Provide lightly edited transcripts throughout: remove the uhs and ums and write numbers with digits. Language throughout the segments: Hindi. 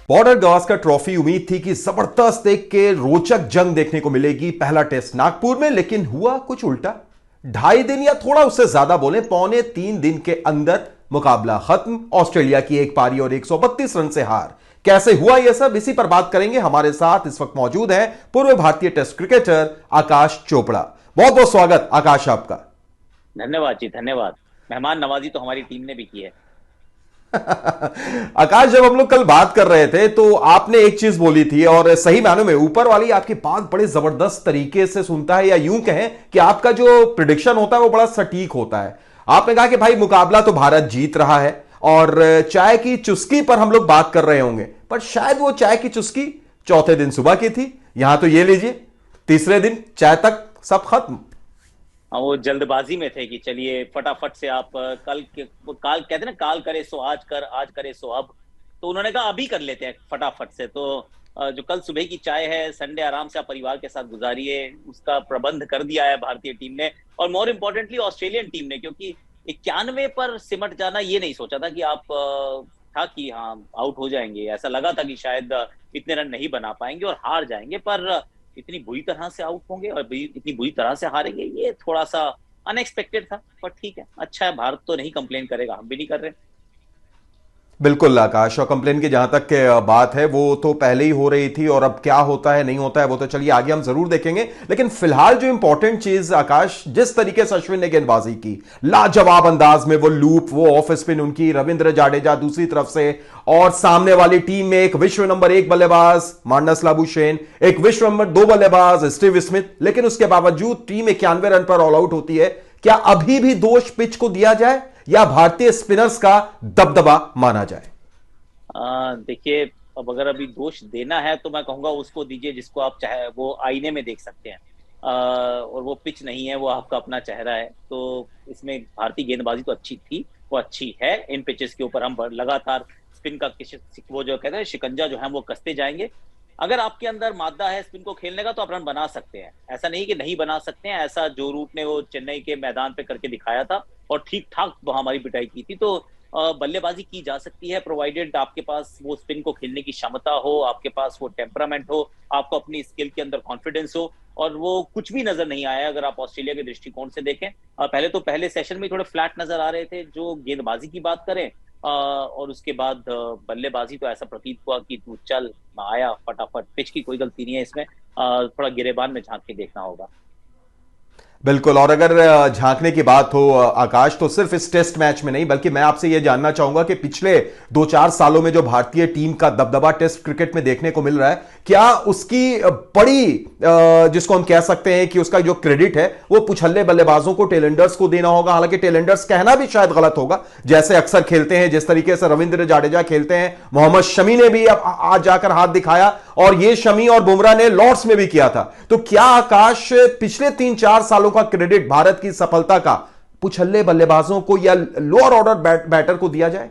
बॉर्डर गावस्कर ट्रॉफी उम्मीद थी कि जबरदस्त एक के रोचक जंग देखने को मिलेगी। पहला टेस्ट नागपुर में, लेकिन हुआ कुछ उल्टा। 2.5 दिन या थोड़ा उससे ज्यादा बोले, 2.25-3 दिन के अंदर मुकाबला खत्म। ऑस्ट्रेलिया की एक पारी और 132 रन से हार। कैसे हुआ यह सब, इसी पर बात करेंगे। हमारे साथ इस वक्त मौजूद हैं पूर्व भारतीय टेस्ट क्रिकेटर आकाश चोपड़ा। बहुत बहुत स्वागत आकाश आपका। धन्यवाद जी, धन्यवाद। मेहमान नवाजी तो हमारी टीम ने भी की है। आकाश, जब हम लोग कल बात कर रहे थे तो आपने एक चीज बोली थी, और सही मानों में ऊपर वाली आपकी बात बड़े जबरदस्त तरीके से सुनता है, या यूं कहें कि आपका जो प्रिडिक्शन होता है वो बड़ा सटीक होता है। आपने कहा कि भाई मुकाबला तो भारत जीत रहा है, और चाय की चुस्की पर हम लोग बात कर रहे होंगे, पर शायद वो चाय की चुस्की चौथे दिन सुबह की थी। यहां तो ये लीजिए, तीसरे दिन चाय तक सब खत्म। हाँ, वो जल्दबाजी में थे कि चलिए फटाफट से आप काल कहते हैं ना, काल करे सो आज कर, आज करे सो अब। तो उन्होंने कहा अभी कर लेते हैं फटाफट से। तो जो कल सुबह की चाय है, संडे आराम से आप परिवार के साथ गुजारिए, उसका प्रबंध कर दिया है भारतीय टीम ने, और मोर इम्पोर्टेंटली ऑस्ट्रेलियन टीम ने। क्योंकि 91 पर सिमट जाना, ये नहीं सोचा था कि आप था कि हाँ आउट हो जाएंगे। ऐसा लगा था कि शायद इतने रन नहीं बना पाएंगे और हार जाएंगे, पर इतनी बुरी तरह से आउट होंगे और इतनी बुरी तरह से हारेंगे, ये थोड़ा सा अनएक्सपेक्टेड था। पर ठीक है, अच्छा है, भारत तो नहीं कंप्लेन करेगा, हम भी नहीं कर रहे। बिल्कुल आकाश, और कंप्लेन की जहां तक के बात है वो तो पहले ही हो रही थी, और अब क्या होता है नहीं होता है वो तो चलिए आगे हम जरूर देखेंगे। लेकिन फिलहाल जो इंपॉर्टेंट चीज आकाश, जिस तरीके से अश्विन ने गेंदबाजी की, लाजवाब अंदाज में, वो लूप, वो ऑफ स्पिन उनकी, रविंद्र जाडेजा दूसरी तरफ से, और सामने वाली टीम में एक विश्व नंबर 1 बल्लेबाज मार्नस लाबुशेन, एक विश्व नंबर 2 बल्लेबाज स्टीव स्मिथ, लेकिन उसके बावजूद टीम 91 रन पर ऑल आउट होती है। क्या अभी भी दोष पिच को दिया जाए, या भारतीय स्पिनर्स का दबदबा माना जाए? देखिए, अब अगर अभी दोष देना है तो मैं कहूंगा उसको दीजिए जिसको आप चाहे वो आईने में देख सकते हैं। और वो पिच नहीं है, वो आपका अपना चेहरा है। तो इसमें भारतीय गेंदबाजी तो अच्छी थी, वो अच्छी है। इन पिचेस के ऊपर हम लगातार स्पिन का वो जो कहते हैं शिकंजा जो है वो कसते जाएंगे। अगर आपके अंदर मादा है स्पिन को खेलने का तो आप रन बना सकते हैं, ऐसा नहीं कि नहीं बना सकते हैं। ऐसा जो रूट ने वो चेन्नई के मैदान पे करके दिखाया था, और ठीक ठाक वहां हमारी पिटाई की थी। तो बल्लेबाजी की जा सकती है, प्रोवाइडेड आपके पास वो स्पिन को खेलने की क्षमता हो, आपके पास वो टेम्परामेंट हो, आपको अपनी स्किल के अंदर कॉन्फिडेंस हो। और वो कुछ भी नजर नहीं आया अगर आप ऑस्ट्रेलिया के दृष्टिकोण से देखें। पहले तो पहले सेशन में थोड़े फ्लैट नजर आ रहे थे जो गेंदबाजी की बात करें। और उसके बाद बल्लेबाजी तो ऐसा प्रतीत हुआ कि तू चल, आया फटाफट। पिच की कोई गलती नहीं है इसमें, थोड़ा गिरेबान में झांक के देखना होगा। बिल्कुल, और अगर झांकने की बात हो आकाश, तो सिर्फ इस टेस्ट मैच में नहीं, बल्कि मैं आपसे यह जानना चाहूंगा कि पिछले 2-4 सालों में जो भारतीय टीम का दबदबा टेस्ट क्रिकेट में देखने को मिल रहा है, क्या उसकी बड़ी जिसको हम कह सकते हैं कि उसका जो क्रेडिट है वो पुछल्ले बल्लेबाजों को, टेलेंडर्स को देना होगा। हालांकि टेलेंडर्स कहना भी शायद गलत होगा, जैसे अक्सर खेलते हैं, जिस तरीके से रविंद्र जाडेजा खेलते हैं। मोहम्मद शमी ने भी अब आज जाकर हाथ दिखाया, और ये शमी और बुमराह ने लॉर्ड्स में भी किया था। तो क्या आकाश, पिछले 3-4 सालों का क्रेडिट भारत की सफलता का पुछल्ले बल्लेबाजों को या लोअर ऑर्डर बैटर को दिया जाए?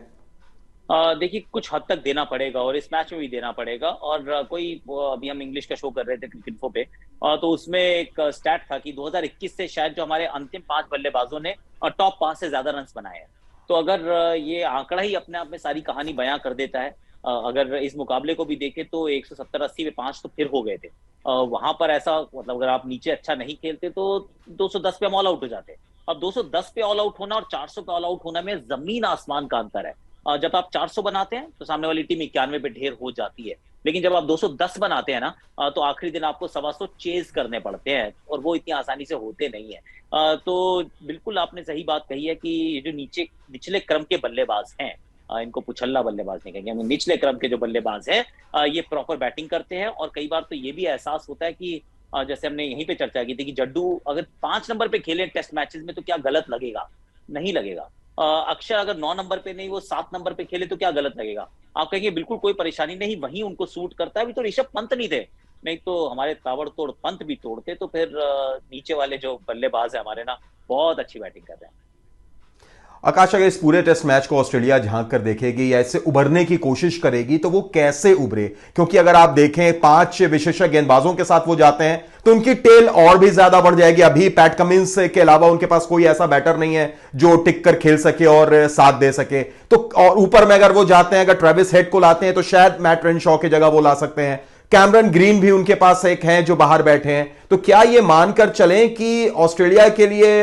देखिए, कुछ हद तक देना पड़ेगा, और इस मैच में भी देना पड़ेगा। और अभी हम इंग्लिश का शो कर रहे थे क्रिकेट इन्फो पे, तो उसमें एक स्टैट था कि 2021 से शायद जो हमारे अंतिम 5 बल्लेबाजों ने टॉप 5 से ज्यादा रन बनाए हैं। तो अगर ये आंकड़ा ही अपने आप में सारी कहानी बयां कर देता है। अगर इस मुकाबले को भी देखें तो 170-80 में 5 तो फिर हो गए थे। वहां पर ऐसा मतलब अगर आप नीचे अच्छा नहीं खेलते तो 210 पे हम ऑल आउट हो जाते। अब 210 पे ऑल आउट होना और 400 पे ऑल आउट होना में जमीन आसमान का अंतर है। जब आप 400 बनाते हैं तो सामने वाली टीम 91 पे ढेर हो जाती है। लेकिन जब आप 210 बनाते हैं ना, तो आखिरी दिन आपको 125 चेज करने पड़ते हैं, और वो इतनी आसानी से होते नहीं है। तो बिल्कुल आपने सही बात कही है कि ये जो निचले क्रम के बल्लेबाज हैं, इनको पुछल्ला बल्लेबाज नहीं कहेंगे, हम निचले क्रम के जो बल्लेबाज हैं, ये प्रॉपर बैटिंग करते हैं। और कई बार तो ये भी एहसास होता है कि जैसे हमने यहीं पे चर्चा की थी कि जड्डू अगर 5 नंबर पे खेले टेस्ट मैचेस में तो क्या गलत लगेगा? नहीं लगेगा। अक्षर अगर 9 नंबर पे नहीं, वो 7 नंबर पे खेले तो क्या गलत लगेगा? आप कहेंगे बिल्कुल कोई परेशानी नहीं, वहीं उनको सूट करता है। अभी तो ऋषभ पंत नहीं थे, नहीं तो हमारे ताबड़तोड़ पंत भी तोड़ते। तो फिर नीचे वाले जो बल्लेबाज है हमारे ना, बहुत अच्छी बैटिंग कर रहे हैं। आकाश, अगर इस पूरे टेस्ट मैच को ऑस्ट्रेलिया झांक कर देखेगी या इससे उभरने की कोशिश करेगी तो वो कैसे उभरे? क्योंकि अगर आप देखें 5 विशेषज्ञ गेंदबाजों के साथ वो जाते हैं तो उनकी टेल और भी ज्यादा बढ़ जाएगी। अभी पैट कमिंस के अलावा उनके पास कोई ऐसा बैटर नहीं है जो टिक कर खेल सके और साथ दे सके। तो और ऊपर में अगर वो जाते हैं, अगर ट्रेविस हेड को लाते हैं तो शायद मैट रेनशॉ की जगह वो ला सकते हैं। कैमरन ग्रीन भी उनके पास एक हैं जो बाहर बैठे हैं। तो क्या ये मानकर चलें कि ऑस्ट्रेलिया के लिए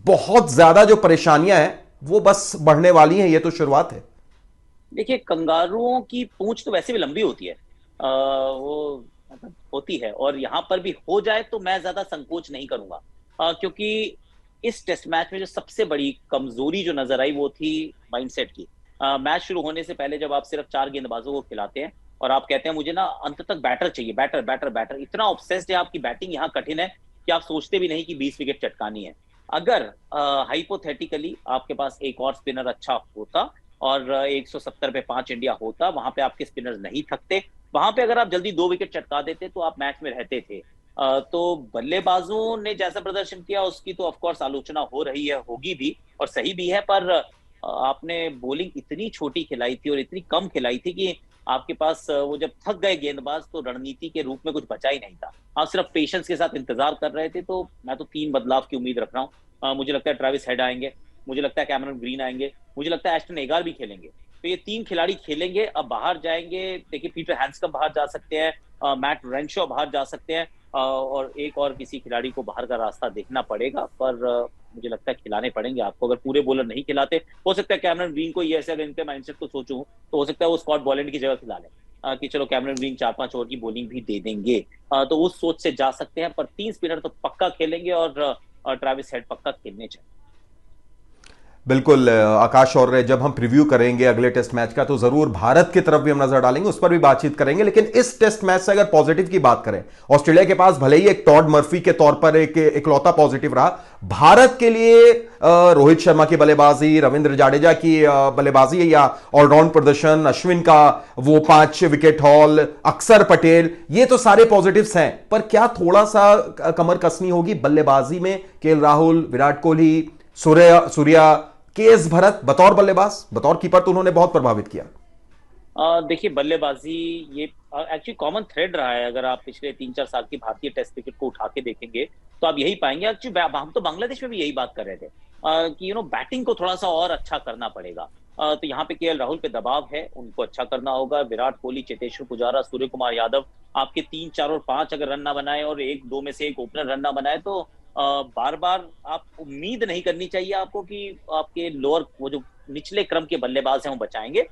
बहुत ज्यादा जो परेशानियां हैं वो बस बढ़ने वाली हैं? ये तो शुरुआत है। देखिए, कंगारुओं की पूंछ तो वैसे भी लंबी होती है, वो मतलब होती है, और यहाँ पर भी हो जाए तो मैं ज्यादा संकोच नहीं करूंगा, क्योंकि इस टेस्ट मैच में जो सबसे बड़ी कमजोरी जो नजर आई वो थी माइंडसेट की। मैच शुरू होने से पहले जब आप सिर्फ 4 गेंदबाजों को खिलाते हैं और आप कहते हैं मुझे ना अंत तक बैटर चाहिए, बैटर बैटर बैटर, इतना ऑब्सेस्ड है आपकी बैटिंग यहाँ कठिन है कि आप सोचते भी नहीं कि 20 विकेट चटकानी है। अगर हाइपोथेटिकली आपके पास एक और स्पिनर अच्छा होता और 170 पे 5 इंडिया होता, वहां पे आपके स्पिनर्स नहीं थकते, वहां पे अगर आप जल्दी 2 विकेट चटका देते तो आप मैच में रहते थे। तो बल्लेबाजों ने जैसा प्रदर्शन किया उसकी तो ऑफकोर्स आलोचना हो रही है, होगी भी और सही भी है, पर आपने बॉलिंग इतनी छोटी खिलाई थी और इतनी कम खिलाई थी कि आपके पास वो जब थक गए गेंदबाज तो रणनीति के रूप में कुछ बचा ही नहीं था। आप सिर्फ पेशेंस के साथ इंतजार कर रहे थे। तो मैं तो 3 बदलाव की उम्मीद रख रहा हूँ। मुझे लगता है ट्रेविस हेड आएंगे, मुझे लगता है कैमरन ग्रीन आएंगे, मुझे लगता है एस्टन एगार भी खेलेंगे। तो ये 3 खिलाड़ी खेलेंगे। अब बाहर जाएंगे, देखिए पीटर हैंड्सकम्ब बाहर जा सकते हैं, मैट रेनशॉ बाहर जा सकते हैं, और एक और किसी खिलाड़ी को बाहर का रास्ता देखना पड़ेगा, पर मुझे लगता है खिलाने पड़ेंगे आपको। अगर पूरे बॉलर नहीं खिलाते, हो सकता है कैमरन ग्रीन को ये ऐसे, अगर इनके माइंडसेट को सोचूं तो हो सकता है वो स्कॉट बॉलैंड की जगह खिला लें, कि चलो कैमरन ग्रीन 4-5 ओवर की बॉलिंग भी दे देंगे। तो उस सोच से जा सकते हैं, पर 3 स्पिनर तो पक्का खेलेंगे और ट्रेविस हेड पक्का खेलने चाहिए। बिल्कुल आकाश, और जब हम प्रीव्यू करेंगे अगले टेस्ट मैच का तो जरूर भारत की तरफ भी हम नजर डालेंगे, उस पर भी बातचीत करेंगे। लेकिन इस टेस्ट मैच से अगर पॉजिटिव की बात करें, ऑस्ट्रेलिया के पास भले ही एक टॉड मर्फी के तौर पर एक इकलौता पॉजिटिव रहा, भारत के लिए रोहित शर्मा की बल्लेबाजी, रविंद्र जाडेजा की बल्लेबाजी या ऑलराउंड प्रदर्शन, अश्विन का वो 5 विकेट हॉल, अक्षर पटेल, ये तो सारे पॉजिटिव्स हैं। पर क्या थोड़ा सा कमर कसनी होगी बल्लेबाजी में? केएल राहुल, विराट कोहली, सूर्या, केएस भरत बतौर बल्लेबाज, बतौर कीपर तो उन्होंने बहुत प्रभावित किया। देखिए, बल्लेबाजी ये एक्चुअली कॉमन थ्रेड रहा है। अगर आप पिछले 3-4 साल की भारतीय टेस्ट क्रिकेट को उठा के देखेंगे तो आप यही पाएंगे। एक्चुअली हम तो बांग्लादेश में भी यही बात कर रहे थे, कि बैटिंग को थोड़ा सा और अच्छा करना पड़ेगा। तो यहाँ पे केएल राहुल पे दबाव है, उनको अच्छा करना होगा। विराट कोहली, चेतेश्वर पुजारा, सूर्य कुमार यादव, आपके 3, 4 और 5 अगर रन ना बनाए और 1-2 में से एक ओपनर रन ना बनाए तो बार बार आप उम्मीद नहीं करनी चाहिए आपको कि आपके लोअर वो जो निचले क्रम के बल्लेबाज हैं वो बचाएंगे।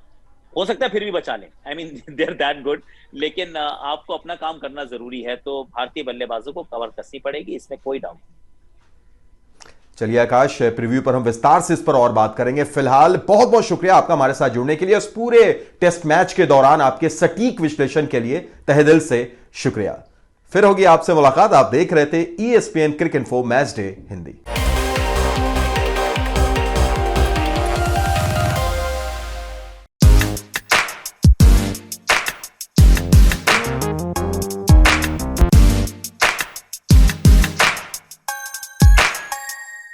हो सकता है फिर भी बचा लें, I mean they are that good, लेकिन आपको अपना काम करना जरूरी है। तो भारतीय बल्लेबाजों को कवर कसनी पड़ेगी, इसमें कोई डाउट नहीं। चलिए आकाश, प्रीव्यू पर हम विस्तार से इस पर और बात करेंगे। फिलहाल बहुत बहुत शुक्रिया आपका हमारे साथ जुड़ने के लिए, उस पूरे टेस्ट मैच के दौरान आपके सटीक विश्लेषण के लिए तहे दिल से शुक्रिया। फिर होगी आपसे मुलाकात। आप देख रहे थे ESPN क्रिक इन्फो मैच डे हिंदी।